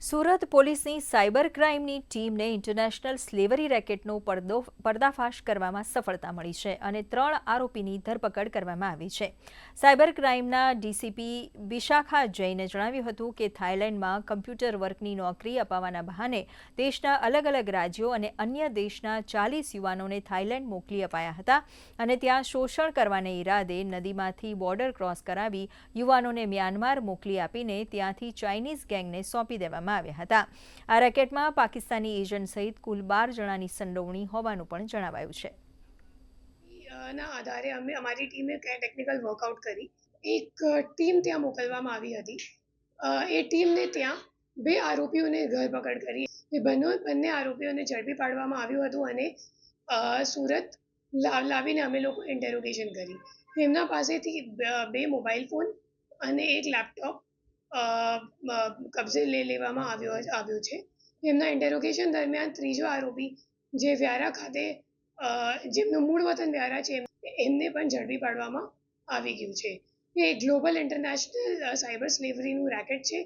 સુરત પોલીસની સાયબર ક્રાઇમની ટીમને international slavery રેકેટનો પર્દાફાશ કરવામાં સફળતા મળી છે અને 3 આરોપીની ધરપકડ કરવામાં આવી છે. સાયબર ક્રાઇમના ડીસીપી વિશાખા જૈને જણાવ્યું હતું કે થાઇલેન્ડમાં કમ્પ્યુટર વર્કની નોકરી અપાવવાના બહાને દેશના અલગ અલગ રાજ્યો અને અન્ય દેશના 40 યુવાનોને થાઇલેન્ડ મોકલી અપાયા હતા અને ત્યાં શોષણ કરવાને ઈરાદે નદીમાંથી બોર્ડર ક્રોસ કરાવી યુવાનોને મ્યાનમાર મોકલી આપીને ત્યાંથી ચાઇનીઝ ગેંગને સોંપી દેવામાં આવ્યા હતા. આ રેકેટમાં પાકિસ્તાની એજન્ટ સહિત કુલ 12 જણાની સંડોવણી હોવાનું પણ જણાવાયું છે. ના આધારે અમે અમારી ટીમે ટેકનિકલ વર્કઆઉટ કરી એક ટીમ ત્યાં મોકલવામાં આવી હતી. એ ટીમને ત્યાં 2 આરોપીઓને ધરપકડ કરી. એ બંને આરોપીઓને ઝડપી પાડવામાં આવ્યું હતું અને સુરત લાવીને અમે લોકો ઇન્ટેરોગેશન કરી. એમના પાસેથી 2 મોબાઈલ ફોન અને એક લેપટોપ કબજે લેવામાં આવ્યો છે. એમના ઇન્ટેરોગેશન દરમિયાન ત્રીજો આરોપી જે વ્યારા ખાતે જેમનું મૂળ વતન વ્યારા છે એમને પણ ઝડપી પાડવામાં આવી ગયું છે. એ ગ્લોબલ ઇન્ટરનેશનલ સાયબર સ્લેવરીનું રેકેટ છે.